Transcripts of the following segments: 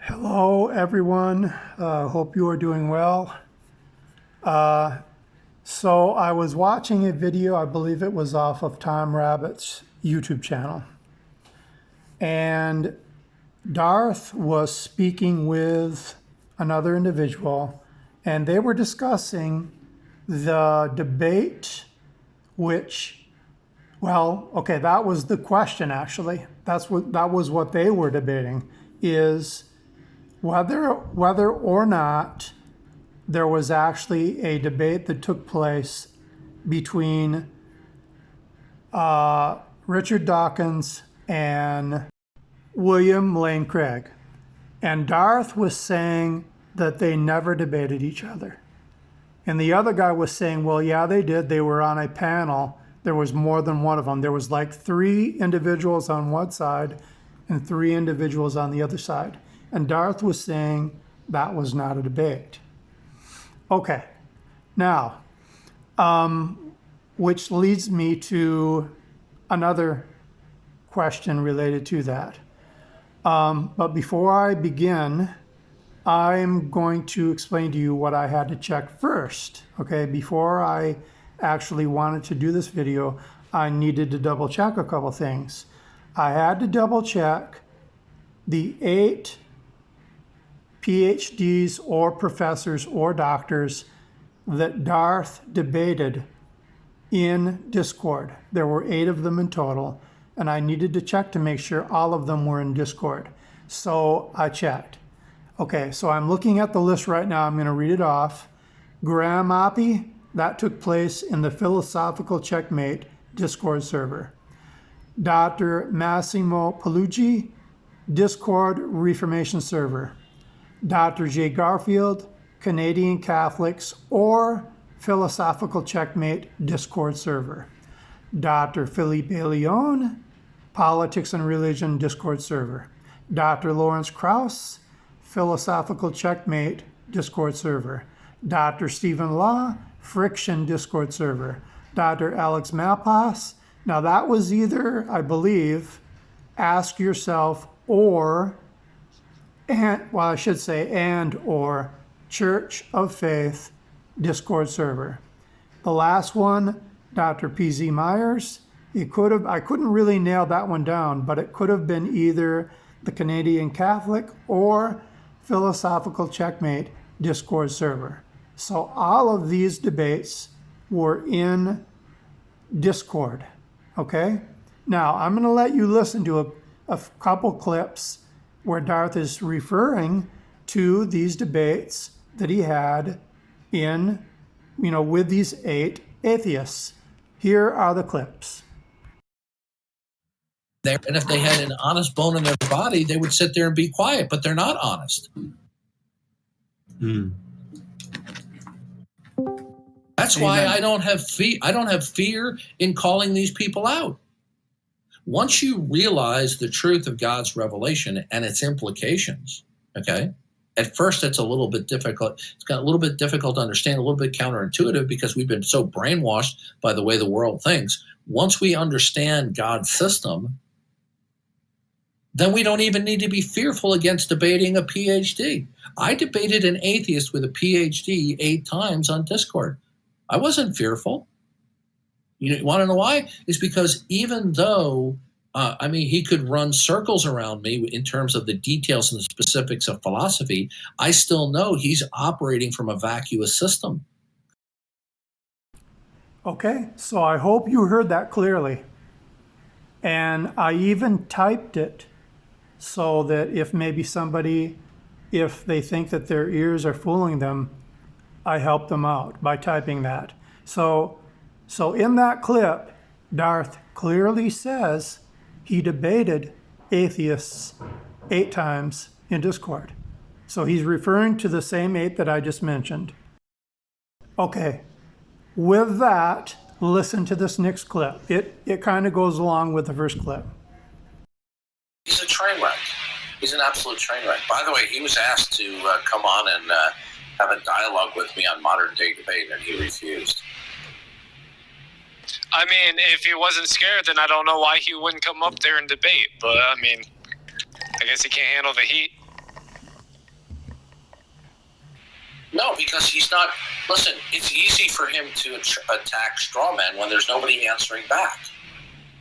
Hello, everyone. Hope you are doing well. So I was watching a video, I believe it was off of Tom Rabbit's YouTube channel. And Darth was speaking with another individual, and they were discussing the debate, which, well, okay, that was the question actually. That was what they were debating, is whether or not there was actually a debate that took place between Richard Dawkins and William Lane Craig. And Darth was saying that they never debated each other. And the other guy was saying, well, yeah, they did. They were on a panel. There was more than one of them. There was like 3 individuals on one side and 3 individuals on the other side. And Darth was saying that was not a debate. Okay, now, which leads me to another question related to that. But before I begin, I'm going to explain to you what I had to check first. Okay, before I actually wanted to do this video, I needed to double check a couple things. I had to double check the 8 PhDs or professors or doctors that Darth debated in Discord. There were 8 of them in total, and I needed to check to make sure all of them were in Discord. So I checked. Okay, so I'm looking at the list right now. I'm going to read it off. Graham Oppie, that took place in the Philosophical Checkmate Discord server. Dr. Massimo Pallucci, Discord Reformation server. Dr. J. Garfield, Canadian Catholics or Philosophical Checkmate Discord server. Dr. Philippe Leon, Politics and Religion Discord server. Dr. Lawrence Krauss, Philosophical Checkmate Discord server. Dr. Stephen Law, Friction Discord server. Dr. Alex Malpass, now that was either, I believe, Ask Yourself or or Church of Faith Discord server. The last one, Dr. P.Z. Myers, I couldn't really nail that one down, but it could have been either the Canadian Catholic or Philosophical Checkmate Discord server. So all of these debates were in Discord, okay? Now, I'm going to let you listen to a couple clips where Darth is referring to these debates that he had in, with these 8 atheists. Here are the clips. And if they had an honest bone in their body, they would sit there and be quiet, but they're not honest. That's why I don't have fear in calling these people out. Once you realize the truth of God's revelation and its implications, okay, at first it's a little bit difficult. It's got a little bit difficult to understand, a little bit counterintuitive because we've been so brainwashed by the way the world thinks. Once we understand God's system, then we don't even need to be fearful against debating a PhD. I debated an atheist with a PhD 8 times on Discord. I wasn't fearful. You want to know why? It's because even though, he could run circles around me in terms of the details and the specifics of philosophy, I still know he's operating from a vacuous system. Okay, so I hope you heard that clearly. And I even typed it so that if maybe somebody, if they think that their ears are fooling them, I help them out by typing that. So in that clip, Darth clearly says he debated atheists 8 times in Discord. So he's referring to the same 8 that I just mentioned. Okay, with that, listen to this next clip. It kind of goes along with the first clip. He's a train wreck. He's an absolute train wreck. By the way, he was asked to come on and have a dialogue with me on modern day debate, and he refused. I mean, if he wasn't scared, then I don't know why he wouldn't come up there and debate. But, I mean, I guess he can't handle the heat. No, because he's not. Listen, it's easy for him to attack straw men when there's nobody answering back.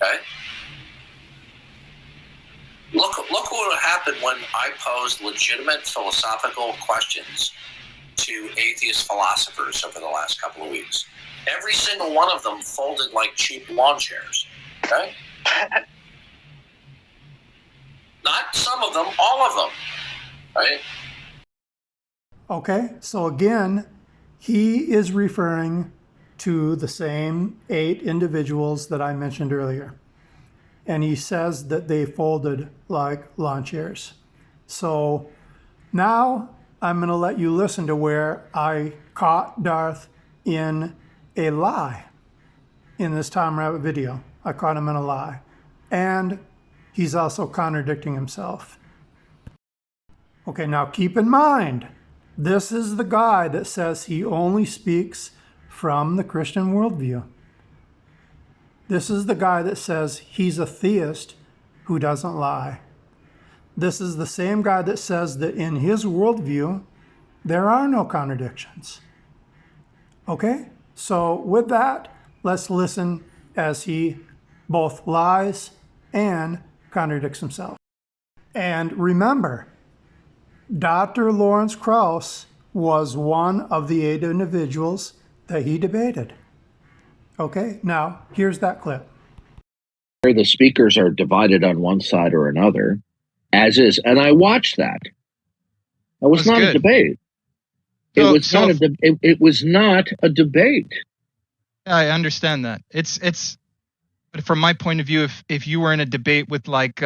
Okay? Look what happened when I posed legitimate philosophical questions to atheist philosophers over the last couple of weeks. Every single one of them folded like cheap lawn chairs. Okay? Not some of them, all of them. Right? Okay, so again, he is referring to the same 8 individuals that I mentioned earlier. And he says that they folded like lawn chairs. So now I'm going to let you listen to where I caught Darth in a lie in this Tom Rabbit video. I caught him in a lie. And he's also contradicting himself. Okay, now keep in mind, this is the guy that says he only speaks from the Christian worldview. This is the guy that says he's a theist who doesn't lie. This is the same guy that says that in his worldview, there are no contradictions. Okay? So with that, let's listen as he both lies and contradicts himself. And remember, Dr. Lawrence Krauss was one of the 8 individuals that he debated. Okay, now here's that clip. The speakers are divided on one side or another, as is, and I watched that. It was not a debate. It was not a debate. I understand that. It's but from my point of view, if you were in a debate with like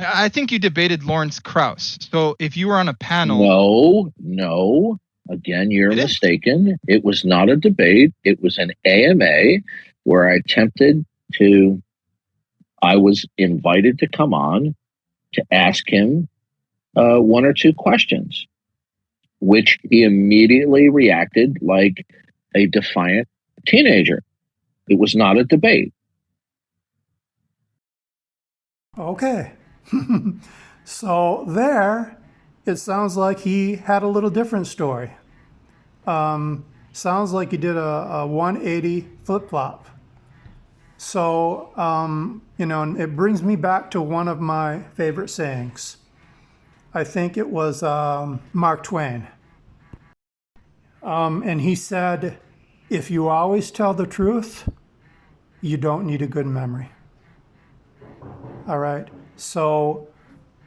I think you debated Lawrence Krauss. So if you were on a panel, no. Again, you're mistaken. It was not a debate. It was an AMA where I was invited to come on to ask him 1 or 2 questions, which he immediately reacted like a defiant teenager. It was not a debate. Okay. So there, it sounds like he had a little different story. Sounds like he did a 180 flip-flop. So, and it brings me back to one of my favorite sayings. I think it was Mark Twain. And he said, if you always tell the truth, you don't need a good memory. All right. So,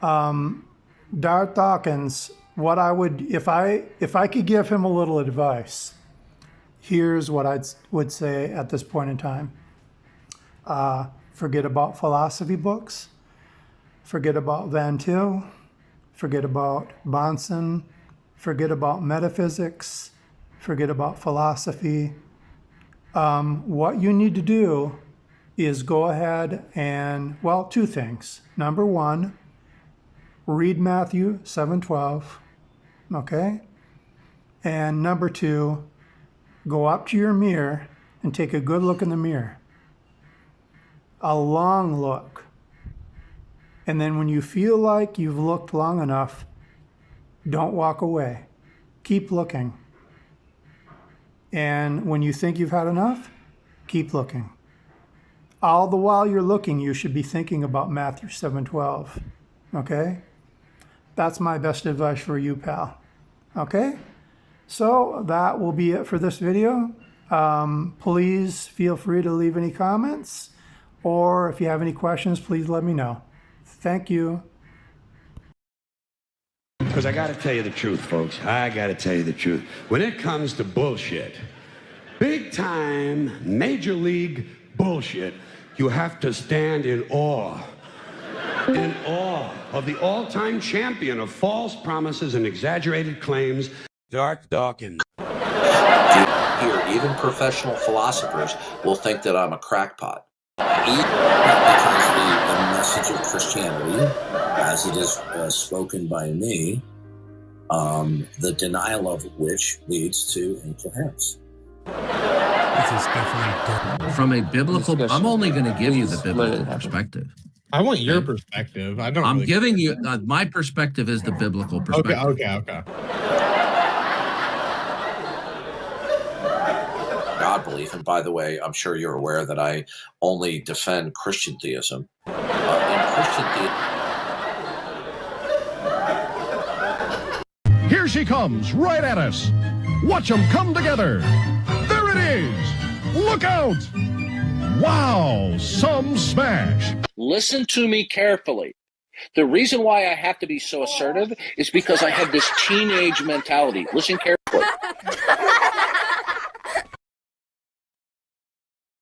Darth Dawkins, what I would, if I could give him a little advice, here's what I would say at this point in time. Forget about philosophy books. Forget about Van Til. Forget about Bonson. Forget about metaphysics. Forget about philosophy. What you need to do is go ahead and, 2 things. Number 1, read Matthew 7:12, okay? And number 2, go up to your mirror and take a good look in the mirror. A long look. And then when you feel like you've looked long enough, don't walk away. Keep looking. And when you think you've had enough, keep looking. All the while you're looking, you should be thinking about Matthew 7:12, okay? That's my best advice for you, pal, okay? So that will be it for this video. Please feel free to leave any comments, or if you have any questions, please let me know. Thank you. Because I got to tell you the truth, folks. I got to tell you the truth. When it comes to bullshit, big time, major league bullshit, you have to stand in awe of the all-time champion of false promises and exaggerated claims, Darth Dawkins. Here, even professional philosophers will think that I'm a crackpot. Because the message of Christianity, as it is spoken by me, the denial of which leads to incoherence. From a biblical, I'm only going to give you the biblical perspective. I want your perspective. I'm giving you, my perspective is the biblical perspective. Okay. God belief. And by the way, I'm sure you're aware that I only defend Christian theism. In Christian theism. Here she comes, right at us. Watch them come together. There it is. Look out. Wow, some smash. Listen to me carefully. The reason why I have to be so assertive is because I have this teenage mentality. Listen carefully.